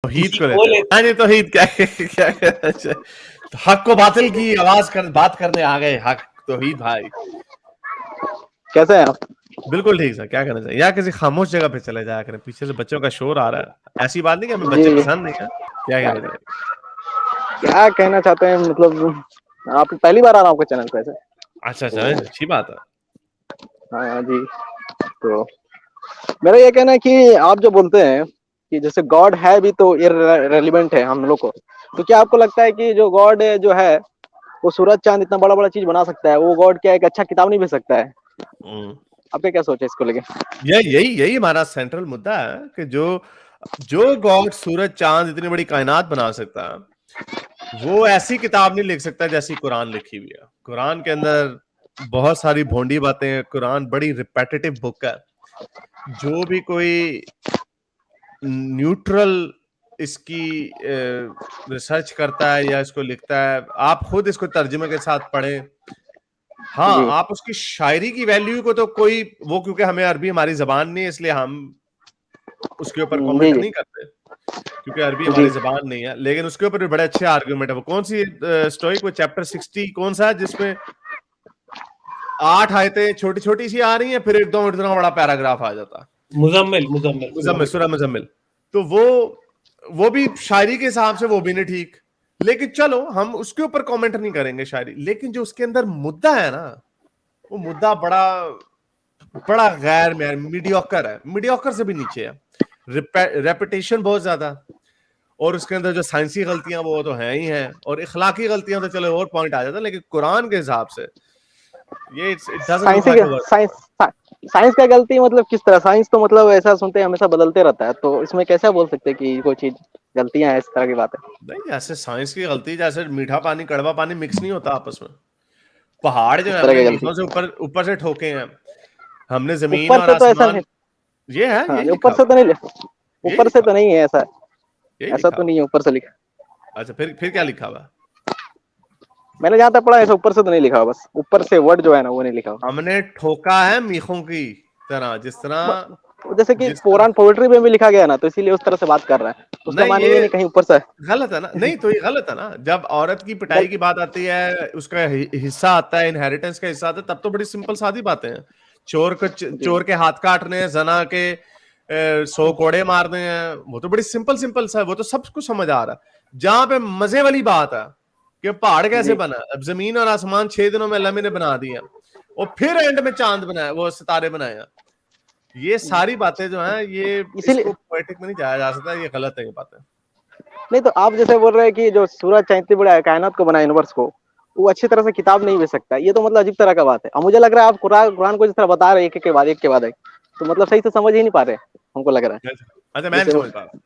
तौहीद को को लेते हैं। तौहीद क्या क्या हक को बातिल की आवाज बात करने आ गए। हक तौहीद भाई कैसे हैं आप? बिल्कुल ठीक सर, क्या करना चाहिए? या किसी खामोश जगह पे चले जाया करें, पीछे से बच्चों का शोर आ रहा है। ऐसी बात नहीं कि हमें बच्चे पसंद नहीं है। क्या कहना चाहिए? क्या कहना चाहते हैं, मतलब आप पहली बार आ रहा हूँ आपके चैनल पे ऐसे? अच्छा अच्छा, अच्छी बात है। हाँ जी, तो मेरा ये कहना है कि आप जो बोलते हैं कि जैसे गॉड है भी तो इररिलेवेंट है हम लोग को, तो क्या आपको लगता है कि जो गॉड जो है वो सूरज चांद इतना बड़ा बड़ा चीज बना सकता है, वो गॉड क्या एक अच्छा किताब नहीं भेज सकता है? आपका क्या सोच है इसको लेके? यही हमारा सेंट्रल मुद्दा है कि जो गॉड सूरज चांद इतनी बड़ी कायनात बना सकता है, वो ऐसी किताब नहीं लिख सकता जैसी कुरान लिखी हुई है। कुरान के अंदर बहुत सारी भोंडी बातें हैं। कुरान बड़ी रिपेटिटिव बुक है। जो भी कोई न्यूट्रल इसकी रिसर्च करता है या इसको लिखता है, आप खुद इसको तर्जुमे के साथ पढ़ें। हाँ, आप उसकी शायरी की वैल्यू को तो कोई वो, क्योंकि हमें अरबी हमारी जबान नहीं है, इसलिए हम उसके ऊपर कमेंट नहीं करते, क्योंकि अरबी हमारी जबान नहीं है। लेकिन उसके ऊपर भी बड़े अच्छे आर्गुमेंट है। वो कौन सी स्टोइक, वो चैप्टर 60 कौन सा है जिसमें 8 आयतें छोटी छोटी सी आ रही हैं, फिर एकदम इतना बड़ा पैराग्राफ आ जाता है। मुजम्मिल, सूरह मुजम्मिल। तो वो भी शायरी के हिसाब से वो भी नहीं ठीक। लेकिन चलो हम उसके ऊपर कमेंट नहीं करेंगे शायरी, लेकिन जो उसके अंदर मुद्दा है ना, वो मुद्दा बड़ा बड़ा गैर मीडियोकर है, मीडियोकर से भी नीचे है। रेपिटेशन बहुत ज्यादा, और उसके अंदर जो साइंसी गलतियां वो तो हैं ही हैं, और इखलाकी गलतियां तो चलो और पॉइंट आ जाता है। लेकिन कुरान के हिसाब से ये साइंस का गलती मतलब किस तरह? साइंस तो मतलब ऐसा सुनते हैं हमेशा बदलते रहता है, तो इसमें कैसे बोल सकते हैं कि कोई चीज गलतियां हैं? इस तरह की बात है नहीं, जैसे साइंस की गलती, जैसे मीठा पानी कड़वा पानी मिक्स नहीं होता आपस में। पहाड़ जो है हमने मीठों से ऊपर से ठोके हैं, हमने जमीन और आसमान। ये है, हाँ, ऊपर से तो नहीं, ऊपर से तो नहीं है ऐसा, ऐसा तो नहीं है ऊपर से लिखा। अच्छा, फिर क्या लिखा हुआ? मैंने जहाँ तक पढ़ा ऐसा ऊपर से तो नहीं लिखा हुआ, बस ऊपर से वर्ड जो है ना वो नहीं लिखा हुआ। हमने ठोका है मीखों की तरह, जिस तरह जैसे कि पुरान पोएट्री में भी लिखा गया ना, तो इसीलिए उस तरह से बात कर रहा है। उसका माने ये नहीं कहीं ऊपर से गलत है ना? नहीं तो ये गलत है ना। जब औरत की पिटाई की बात आती है, उसका हिस्सा आता है, इनहेरिटेंस का हिस्सा आता है, तब तो बड़ी सिंपल सादी बातें हैं। चोर के हाथ काटने हैं, जना के 100 कोड़े मारने हैं, वो तो बड़ी सिंपल सा है, वो तो सबको समझ आ रहा है। जहां पे मजे वाली बात है कि पहाड़ कैसे बना, अब जमीन और आसमान 6 दिनों में अल्लाह ने बना दिया, और फिर एंड में चांद बनाया, वो सितारे बनाया। ये सारी बातें जो हैं, ये इसको पोएटिक में नहीं जाया जा सकता, ये गलत है ये बातें। नहीं, तो आप जैसे बोल रहे हैं कि जो सूरज चांद इतनी बड़ा कायनात को बना, यूनिवर्स को, वो अच्छी तरह से किताब नहीं भेज सकता, ये तो मतलब अजीब तरह का बात है। और मुझे लग रहा है आप कुरान को जिस तरह बता रहे हैं एक के बाद एक, तो मतलब सही से समझ ही नहीं पा रहे, हमको लग रहा है। अच्छा, मैं नहीं समझ पा रहा।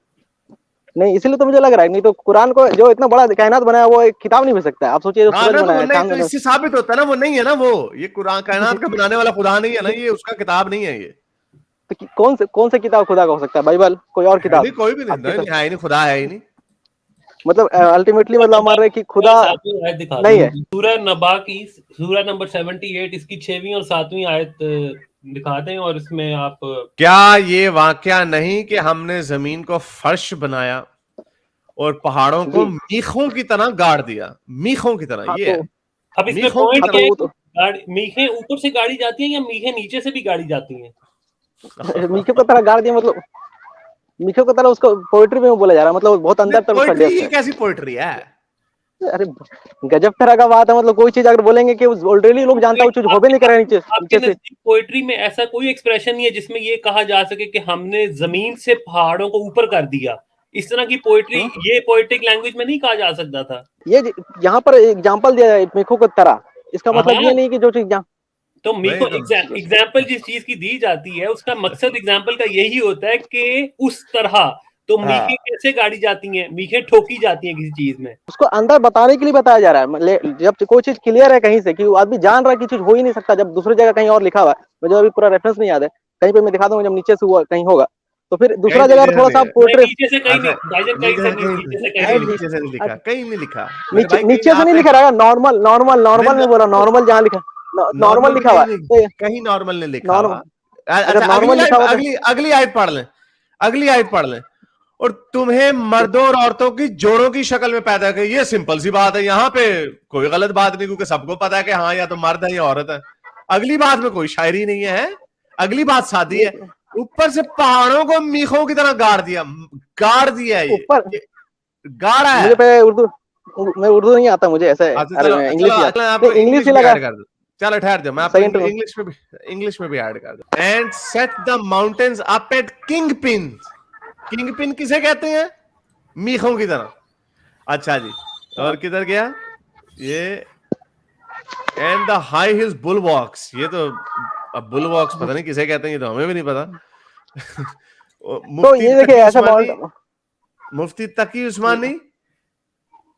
नहीं, इसीलिए तो मुझे लग रहा है, नहीं तो कुरान को जो इतना बड़ा कायनात बनाया वो एक किताब नहीं भेज सकता है। आप सोचिए, जो सूरज बनाया है, चांद, तो इससे साबित होता है ना वो नहीं है ना, वो ये कुरान कायनात का बनाने वाला खुदा नहीं है ना, ये उसका किताब नहीं है। ये तो कौन से किताब खुदा का हो सकता है? बाइबल? कोई और किताब? कोई भी नहीं, खुदा है ही नहीं। मतलब अल्टीमेटली मतलब मान रहे कि खुदा नहीं है। सूरह नबा की सूरह नंबर 78 इसकी 6वीं और 7वीं आयत दिखा दें, और इसमें आप क्या ये वाकया नहीं कि हमने जमीन को फर्श बनाया और पहाड़ों को मीखों की तरह गाड़ दिया? मीखों की तरह, ये है। अब इसमें पॉइंट क्या है? मीखें ऊपर से गाड़ी जाती हैं या मीखें नीचे से भी गाड़ी जाती हैं? मीखों की तरह गाड़ दिया मतलब मीखों की तरह उसको पोएट्री में बोला जा रहा है, मतलब बहुत अंदर तक उसका डेप्थ है। कैसी पोएट्री है? अरे गजब तरह का बात है। मतलब कोई चीज अगर बोलेंगे कि ऑलरेडी लोग जानता है वो चीज हो भी नहीं कर रहा नीचे से। पोएट्री में ऐसा कोई एक्सप्रेशन नहीं है जिसमें ये कहा जा सके कि हमने जमीन से पहाड़ों को ऊपर कर दिया। इस तरह की पोएट्री ये पोएटिक लैंग्वेज में नहीं कहा जा सकता था। ये यहाँ पर एग्जांपल दिया है मीखों की तरह, इसका मतलब ये नहीं कि जो चीज तो मीखो एग्जाम्पल जिस चीज की दी जाती है उसका मकसद एग्जाम्पल का यही होता है कि उस तरह तो मीखें कैसे गाड़ी जाती हैं, मीखें ठोकी जाती हैं किसी चीज में, उसको अंदर बताने के लिए बताया जा रहा है। जब कोई चीज क्लियर है कहीं से कि आदमी जान रहा है कि चीज हो ही नहीं सकता, जब दूसरी जगह कहीं और लिखा हुआ है, मुझे अभी पूरा रेफरेंस नहीं याद है, कहीं पे मैं दिखा दूंगा, जब नीचे से हुआ कहीं होगा तो फिर दूसरा जगह थोड़ा सा पोएट्री नीचे से कहीं नहीं लिखा, नीचे से नहीं लिखा रहेगा, नॉर्मल में बोला, नॉर्मल जहाँ लिखा, नॉर्मल लिखा हुआ है, कहीं नॉर्मल ने लिखा हुआ। अगली आयत पढ़ लें। और तुम्हें मर्दों और औरतों की जोड़ों की शक्ल में पैदा किया। ये सिंपल सी बात है, यहाँ पे कोई गलत बात नहीं, क्योंकि सबको पता है कि हाँ या तो मर्द है या औरत है। अगली बात में कोई शायरी नहीं है, अगली बात सादी है। ऊपर से पहाड़ों को मीखों की तरह गाड़ दिया ये ऊपर गाड़ा है। मुझे पे उर्दू नहीं आता मुझे, ऐसा इंग्लिश ही लगा। चलो ठहर जाओ, मैं आपको इंग्लिश में भी ऐड कर दूं। And set the mountains up at kingpin. Kingpin किसे कहते हैं? मीखों की तरह। अच्छा जी, और किधर गया ये? And the high hills bulwarks. ये तो अब बुलवॉक्स पता नहीं किसे कहते हैं, ये तो हमें भी नहीं पता। तो ये देखिए ऐसा मुफ्ती तकी उस्मानी,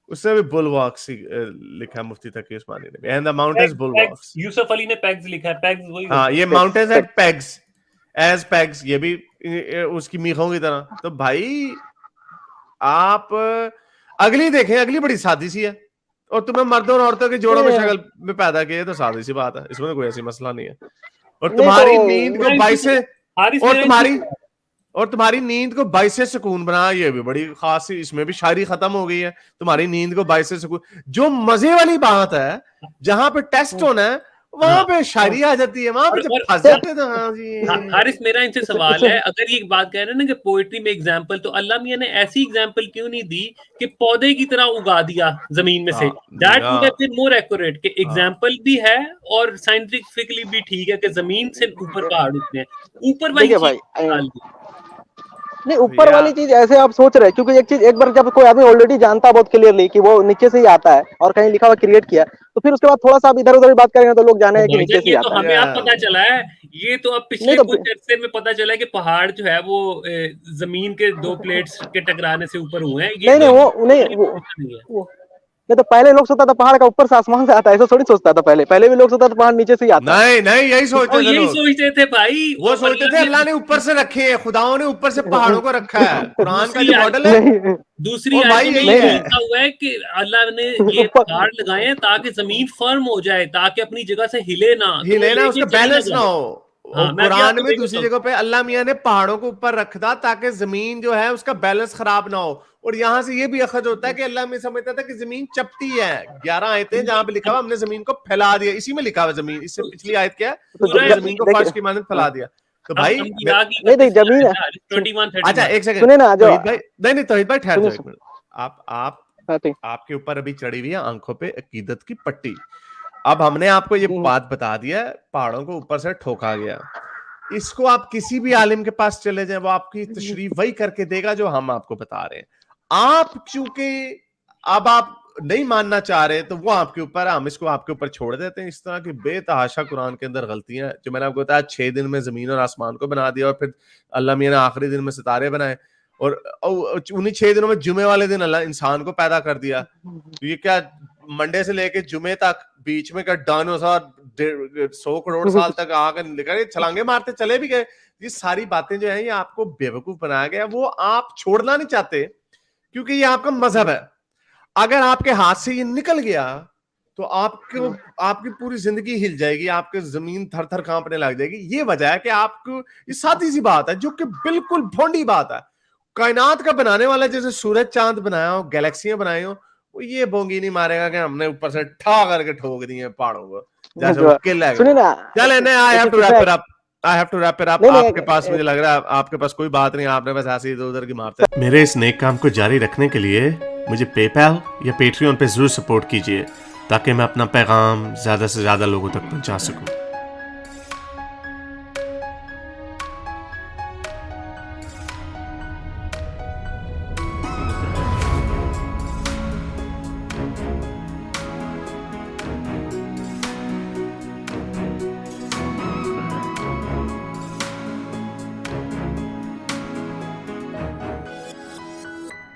उसने भी बुलवॉक्स लिखा है, मुफ्ती तकी उस्मानी ने। And the mountains bulwarks. Yusuf Ali ने पेग्स लिखा है, पेग्स वही। हाँ, ये mountains at pegs as pegs, ये भी उसकी मीखों की तरह। तो भाई आप अगली देखें, अगली बड़ी सादी सी है, और तुम्हें मर्दों और औरतों के जोड़ों में शक्ल में पैदा किए, तो सादी सी बात है, इसमें कोई ऐसी मसला नहीं है। और तुम्हारी नींद को तुम्हारी नींद को बाइसे सुकून बना, ये भी बड़ी खास, इसमें भी शायरी खत्म हो गई है। तुम्हारी नींद को बाइसे सुकून, जो मजे वाली बात है, जहां पे टेस्ट होना है वहां पे शायरी आ जाती है, वहां पे जब फंस जाते हैं तो हाँ जी। हारिस, मेरा इनसे सवाल है, अगर ये बात कह रहे हैं ना कि पोएट्री में एग्जांपल, तो अल्लाह मियां ने ऐसी एग्जांपल क्यों नहीं दी कि पौधे की तरह उगा दिया जमीन में से? That would have been more accurate, कि एग्जांपल भी है और साइंटिफिकली भी ठीक है कि जमीन से ऊपर पहाड़ उठते हैं, ऊपर वाली चीज नहीं, ऊपर वाली चीज ऐसे आप सोच रहे हैं, क्योंकि एक चीज, एक बार जब कोई आदमी ऑलरेडी जानता है बहुत क्लियरली कि वो नीचे से ही आता है और कहीं लिखा हुआ क्रिएट किया, तो फिर उसके बाद थोड़ा सा आप इधर उधर बात करेंगे तो लोग जाने कि नीचे से आता है। हमें अब पता चला है, ये तो अब पिछले कुछ अरसे में पता चला है कि पहाड़ जो है वो जमीन के दो प्लेट्स के टकराने से ऊपर हुए हैं। नहीं तो पहले लोग सोचता था पहाड़ का ऊपर से आसमान से आता है, ऐसा थोड़ी सोचता था। पहले भी लोग सोचता था पहाड़ नीचे से ही आता है। नहीं, यही सोचते थे भाई। वो सोचते थे अल्लाह ने ऊपर से रखे हैं, खुदाओं ने ऊपर से पहाड़ों को रखा है। कुरान का जो मॉडल है, दूसरी आयत में ये लिखा हुआ है कि अल्लाह ने ये पहाड़ लगाए हैं ताकि जमीन फर्म हो जाए, ताकि अपनी जगह से हिले ना, उसका बैलेंस ना हो। कुरान में दूसरी जगह पे अल्लाह मियां ने पहाड़ों को ऊपर रखा ताकि जमीन जो है उसका बैलेंस खराब ना हो। और यहाँ से ये भी अखज होता है कि अल्लाह में समझता था कि जमीन चपटी है। 11 आयतें जहां पे लिखा हुआ हमने जमीन को फैला दिया, इसी में लिखा हुआ जमीन। इससे पिछली आयत क्या है? जमीन को फर्श की मानद फैला दिया। तो भाई नहीं जमीन है। अच्छा एक सेकंड सुने ना, नहीं तौहीद भाई ठहर जाओ एक मिनट। आपके ऊपर अभी चढ़ी हुई है आंखों पे अकीदत की पट्टी। अब हमने आपको ये बात बता दिया, पहाड़ों को ऊपर से ठोका गया। इसको आप किसी भी आलिम के पास चले जाएं, वो आपकी तशरीह वही करके देगा जो हम आपको बता रहे हैं। आप चूंकि अब आप नहीं मानना चाह रहे, तो वो आपके ऊपर, हम इसको आपके ऊपर छोड़ देते हैं। इस तरह की बेतहाशा कुरान के अंदर गलतियां, जो मैंने आपको बताया, 6 दिन में जमीन और आसमान को बना दिया, और फिर अल्लाह मियां ने आखिरी दिन में सितारे बनाए, और उन्हीं 6 दिनों में जुमे वाले दिन अल्लाह इंसान को पैदा कर दिया। तो ये क्या मंडे से लेके जुमे तक बीच में का डायनासोर 100 करोड़ साल तक आकर निकल छलांगे मारते चले भी गए। ये सारी बातें जो है ये आपको बेवकूफ बनाया गया, वो आप छोड़ना नहीं चाहते क्योंकि ये आपका मजहब है। अगर आपके हाथ से ये निकल गया तो आपको आपकी पूरी जिंदगी हिल जाएगी, आपकी जमीन थर थर कांपने लग जाएगी। ये वजह है कि आपको, ये सादी सी बात है जो कि बिल्कुल भोंडी बात है। कायनात का बनाने वाला जैसे सूरज चांद बनाया हो, गैलेक्सियां बनाई हो, वो ये बोंगी नहीं मारेगा कि हमने ऊपर से ठा करके ठोक दिए पहाड़ों को, जैसे वो किल है। चले नहीं, I have to wrap it up. आपके पास, मुझे लग रहा है आपके पास कोई बात नहीं, आपने बस ऐसे इधर उधर की मारते हैं। मेरे इस नेक काम को जारी रखने के लिए मुझे पेपैल या पेट्रियन पे जरूर सपोर्ट कीजिए, ताकि मैं अपना पैगाम ज्यादा से ज्यादा लोगों तक पहुंचा सकूं।